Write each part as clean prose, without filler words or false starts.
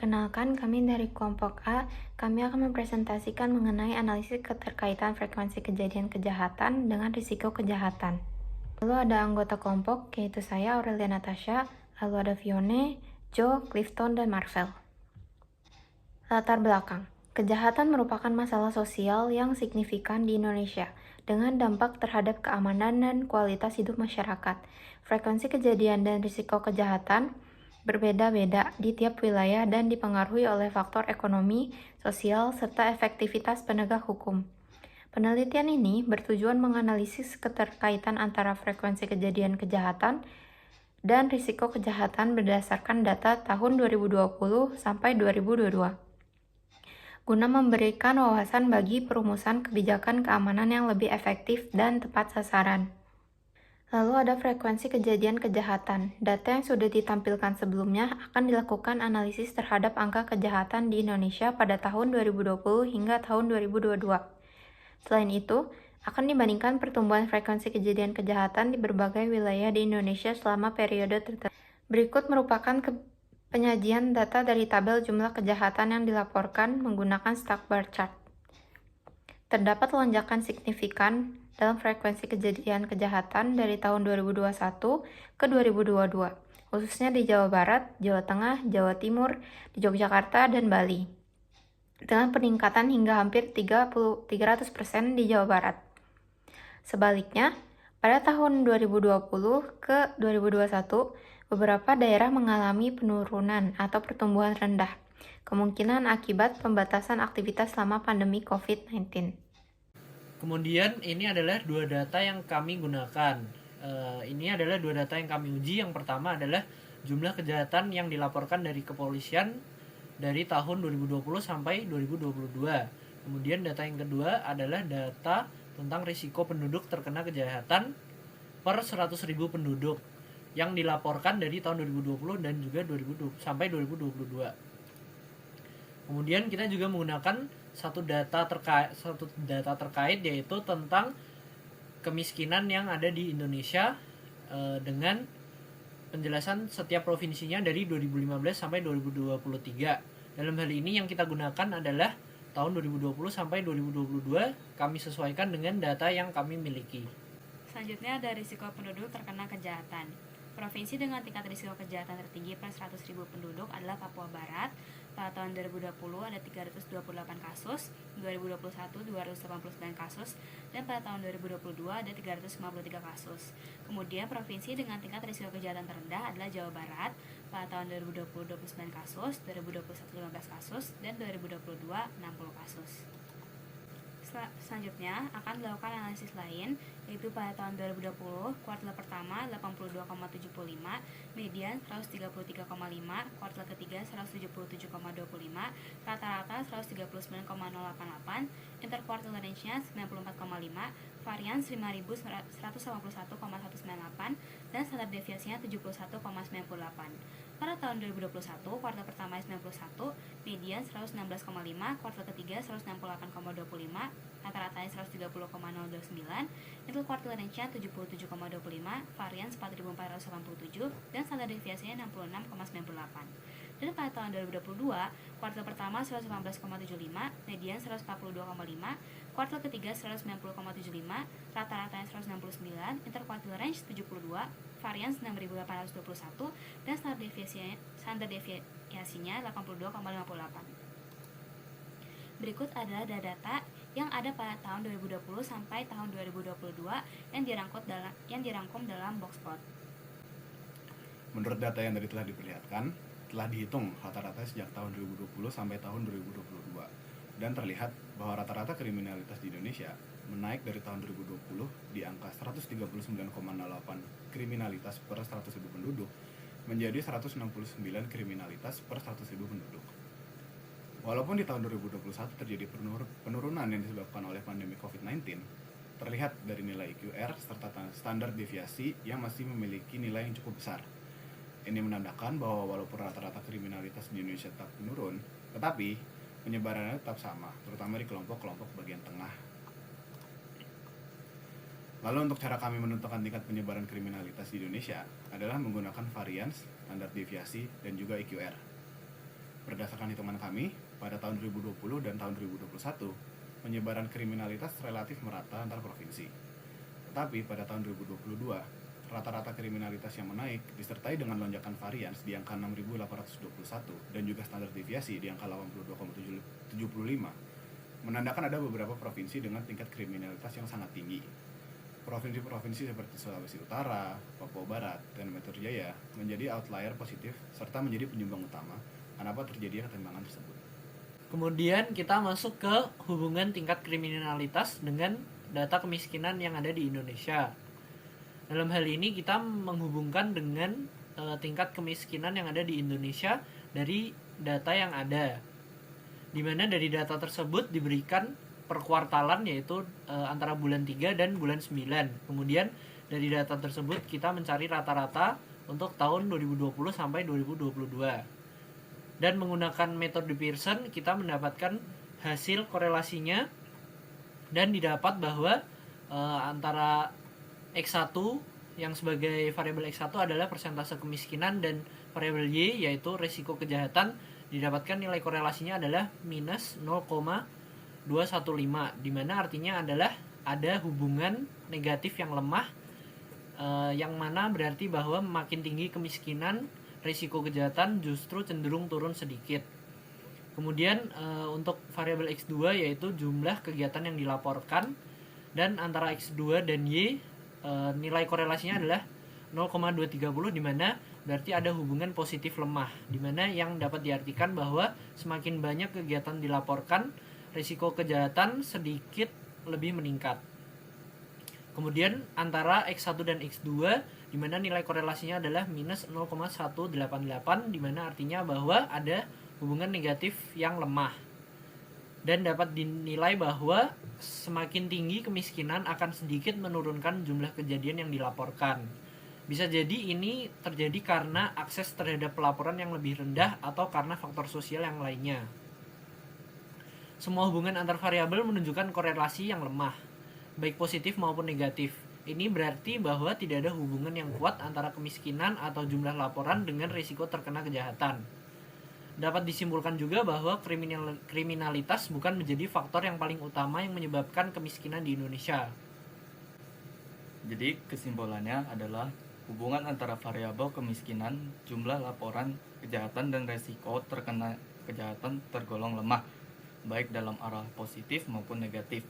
Perkenalkan, kami dari kelompok A. Kami akan mempresentasikan mengenai analisis keterkaitan frekuensi kejadian kejahatan dengan risiko kejahatan. Lalu ada anggota kelompok, yaitu saya, Aurelia Natasha, lalu ada Fione, Joe, Clifton, dan Marvel. Latar belakang. Kejahatan merupakan masalah sosial yang signifikan di Indonesia, dengan dampak terhadap keamanan dan kualitas hidup masyarakat. Frekuensi kejadian dan risiko kejahatan berbeda-beda di tiap wilayah dan dipengaruhi oleh faktor ekonomi, sosial, serta efektivitas penegak hukum. Penelitian ini bertujuan menganalisis keterkaitan antara frekuensi kejadian kejahatan dan risiko kejahatan berdasarkan data tahun 2020 sampai 2022, guna memberikan wawasan bagi perumusan kebijakan keamanan yang lebih efektif dan tepat sasaran. Lalu ada frekuensi kejadian kejahatan. Data yang sudah ditampilkan sebelumnya akan dilakukan analisis terhadap angka kejahatan di Indonesia pada tahun 2020 hingga tahun 2022. Selain itu, akan dibandingkan pertumbuhan frekuensi kejadian kejahatan di berbagai wilayah di Indonesia selama periode tertentu. Berikut merupakan penyajian data dari tabel jumlah kejahatan yang dilaporkan menggunakan stack bar chart. Terdapat lonjakan signifikan dalam frekuensi kejadian kejahatan dari tahun 2021 ke 2022, khususnya di Jawa Barat, Jawa Tengah, Jawa Timur, di Yogyakarta, dan Bali, dengan peningkatan hingga hampir 300% di Jawa Barat. Sebaliknya, pada tahun 2020 ke 2021, beberapa daerah mengalami penurunan atau pertumbuhan rendah, kemungkinan akibat pembatasan aktivitas selama pandemi COVID-19. Kemudian ini adalah dua data yang kami gunakan. Ini adalah dua data yang kami uji. Yang pertama adalah jumlah kejahatan yang dilaporkan dari kepolisian dari tahun 2020 sampai 2022. Kemudian data yang kedua adalah data tentang risiko penduduk terkena kejahatan per 100.000 penduduk yang dilaporkan dari tahun 2020 dan juga 2020 sampai 2022. Kemudian kita juga menggunakan satu data terkait yaitu tentang kemiskinan yang ada di Indonesia dengan penjelasan setiap provinsinya dari 2015 sampai 2023. Dalam hal ini yang kita gunakan adalah tahun 2020 sampai 2022, kami sesuaikan dengan data yang kami miliki. Selanjutnya ada risiko penduduk terkena kejahatan. Provinsi dengan tingkat risiko kejahatan tertinggi per 100.000 penduduk adalah Papua Barat. Pada tahun 2020 ada 328 kasus, 2021 289 kasus, dan pada tahun 2022 ada 353 kasus. Kemudian provinsi dengan tingkat risiko kejahatan terendah adalah Jawa Barat. Pada tahun 2020 29 kasus, 2021 15 kasus, dan 2022 60 kasus. Selanjutnya akan dilakukan analisis lain, yaitu pada tahun 2020 kuartal pertama 82,75, median 133,5, kuartal ketiga 177,25, rata-rata 139,088, interkuartal range-nya 94,5, varian 5181,198, dan standar deviasinya 71,98. Pada tahun 2021, kuartal pertama 91, median 116,5, kuartal ketiga 168,25, rata-ratanya 130,029, interkuartal range-nya 77,25, varian 4487, dan standar deviasinya 66,98. Dan pada tahun 2022, kuartal pertama 118,75, median 142,5, kuartal ketiga 190,75, rata-ratanya 169, interkuartal range 72, varian 6821, dan standar deviasinya 82,58. Berikut adalah data yang ada pada tahun 2020 sampai tahun 2022 yang dirangkum dalam boxplot. Menurut data yang tadi telah diperlihatkan, telah dihitung rata-rata sejak tahun 2020 sampai tahun 2022, dan terlihat bahwa rata-rata kriminalitas di Indonesia menaik dari tahun 2020 di angka 139,08 kriminalitas per 100.000 penduduk menjadi 169 kriminalitas per 100.000 penduduk. Walaupun di tahun 2021 terjadi penurunan yang disebabkan oleh pandemi COVID-19, terlihat dari nilai IQR serta standar deviasi yang masih memiliki nilai yang cukup besar. Ini menandakan bahwa walaupun rata-rata kriminalitas di Indonesia tetap menurun, tetapi penyebarannya tetap sama, terutama di kelompok-kelompok bagian tengah. Lalu untuk cara kami menentukan tingkat penyebaran kriminalitas di Indonesia adalah menggunakan varians, standar deviasi, dan juga IQR. Berdasarkan hitungan kami, pada tahun 2020 dan tahun 2021, penyebaran kriminalitas relatif merata antar provinsi. Tetapi pada tahun 2022, rata-rata kriminalitas yang menaik disertai dengan lonjakan varian di angka 6.821 dan juga standar deviasi di angka 82,75, menandakan ada beberapa provinsi dengan tingkat kriminalitas yang sangat tinggi. Provinsi-provinsi seperti Sulawesi Utara, Papua Barat, dan Metro Jaya menjadi outlier positif serta menjadi penyumbang utama kenapa terjadinya ketimpangan tersebut. Kemudian kita masuk ke hubungan tingkat kriminalitas dengan data kemiskinan yang ada di Indonesia. Dalam hal ini kita menghubungkan dengan tingkat kemiskinan yang ada di Indonesia dari data yang ada. Di mana dari data tersebut diberikan per kuartalan, yaitu antara bulan 3 dan bulan 9. Kemudian dari data tersebut kita mencari rata-rata untuk tahun 2020 sampai 2022. Dan menggunakan metode Pearson kita mendapatkan hasil korelasinya dan didapat bahwa antara X1 yang sebagai variabel X1 adalah persentase kemiskinan dan variabel Y yaitu risiko kejahatan didapatkan nilai korelasinya adalah minus 0,215, di mana artinya adalah ada hubungan negatif yang lemah, yang mana berarti bahwa makin tinggi kemiskinan risiko kejahatan justru cenderung turun sedikit. Kemudian untuk variabel X2 yaitu jumlah kegiatan yang dilaporkan, dan antara X2 dan Y nilai korelasinya adalah 0,230, di mana berarti ada hubungan positif lemah, di mana yang dapat diartikan bahwa semakin banyak kegiatan dilaporkan, risiko kejahatan sedikit lebih meningkat. Kemudian antara X1 dan X2 di mana nilai korelasinya adalah minus 0,188, di mana artinya bahwa ada hubungan negatif yang lemah. Dan dapat dinilai bahwa semakin tinggi kemiskinan akan sedikit menurunkan jumlah kejadian yang dilaporkan. Bisa jadi ini terjadi karena akses terhadap pelaporan yang lebih rendah atau karena faktor sosial yang lainnya. Semua hubungan antar variabel menunjukkan korelasi yang lemah, baik positif maupun negatif. Ini berarti bahwa tidak ada hubungan yang kuat antara kemiskinan atau jumlah laporan dengan risiko terkena kejahatan. Dapat disimpulkan juga bahwa kriminalitas bukan menjadi faktor yang paling utama yang menyebabkan kemiskinan di Indonesia. Jadi kesimpulannya adalah hubungan antara variabel kemiskinan, jumlah laporan kejahatan, dan risiko terkena kejahatan tergolong lemah, baik dalam arah positif maupun negatif.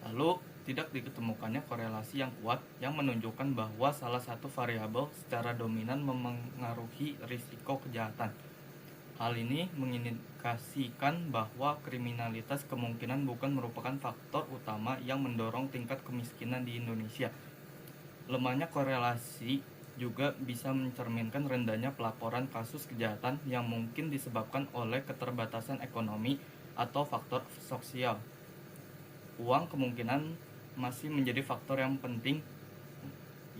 Lalu tidak diketemukannya korelasi yang kuat yang menunjukkan bahwa salah satu variabel secara dominan memengaruhi risiko kejahatan. Hal ini mengindikasikan bahwa kriminalitas kemungkinan bukan merupakan faktor utama yang mendorong tingkat kemiskinan di Indonesia. Lemahnya korelasi juga bisa mencerminkan rendahnya pelaporan kasus kejahatan yang mungkin disebabkan oleh keterbatasan ekonomi atau faktor sosial. Uang kemungkinan masih menjadi faktor yang penting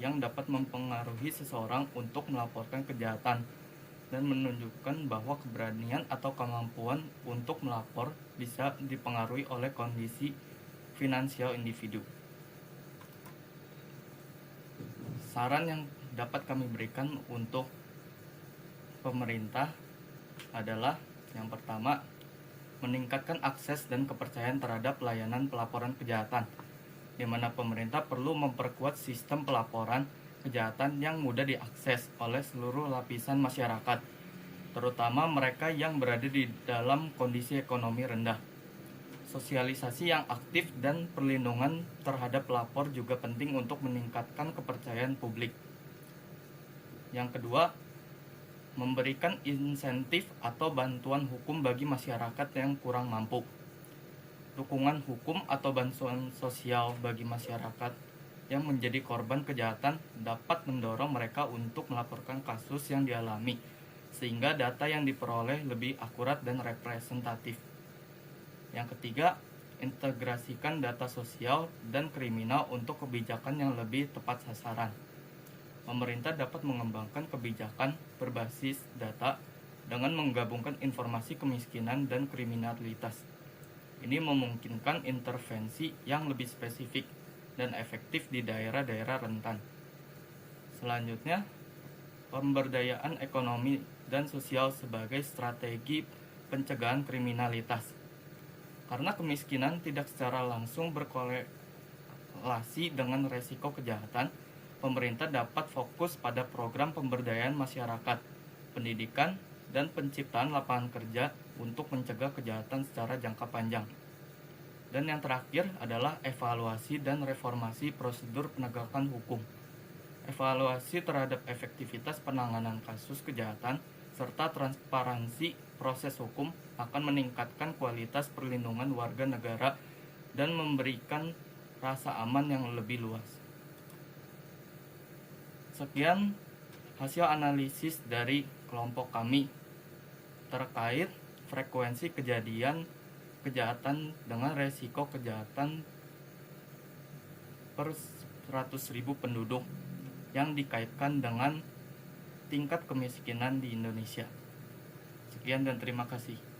yang dapat mempengaruhi seseorang untuk melaporkan kejahatan dan menunjukkan bahwa keberanian atau kemampuan untuk melapor bisa dipengaruhi oleh kondisi finansial individu. Saran yang dapat kami berikan untuk pemerintah adalah yang pertama, meningkatkan akses dan kepercayaan terhadap layanan pelaporan kejahatan, di mana pemerintah perlu memperkuat sistem pelaporan kejahatan yang mudah diakses oleh seluruh lapisan masyarakat, terutama mereka yang berada di dalam kondisi ekonomi rendah. Sosialisasi yang aktif dan perlindungan terhadap pelapor juga penting untuk meningkatkan kepercayaan publik. Yang kedua, memberikan insentif atau bantuan hukum bagi masyarakat yang kurang mampu. Dukungan hukum atau bantuan sosial bagi masyarakat yang menjadi korban kejahatan dapat mendorong mereka untuk melaporkan kasus yang dialami, sehingga data yang diperoleh lebih akurat dan representatif. Yang ketiga, integrasikan data sosial dan kriminal untuk kebijakan yang lebih tepat sasaran. Pemerintah dapat mengembangkan kebijakan berbasis data dengan menggabungkan informasi kemiskinan dan kriminalitas. Ini memungkinkan intervensi yang lebih spesifik dan efektif di daerah-daerah rentan. Selanjutnya, pemberdayaan ekonomi dan sosial sebagai strategi pencegahan kriminalitas. Karena kemiskinan tidak secara langsung berkorelasi dengan resiko kejahatan, pemerintah dapat fokus pada program pemberdayaan masyarakat, pendidikan, dan penciptaan lapangan kerja untuk mencegah kejahatan secara jangka panjang. Dan yang terakhir adalah evaluasi dan reformasi prosedur penegakan hukum. Evaluasi terhadap efektivitas penanganan kasus kejahatan serta transparansi proses hukum akan meningkatkan kualitas perlindungan warga negara dan memberikan rasa aman yang lebih luas. Sekian hasil analisis dari kelompok kami terkait frekuensi kejadian kejahatan dengan resiko kejahatan per 100.000 penduduk yang dikaitkan dengan tingkat kemiskinan di Indonesia. Sekian dan terima kasih.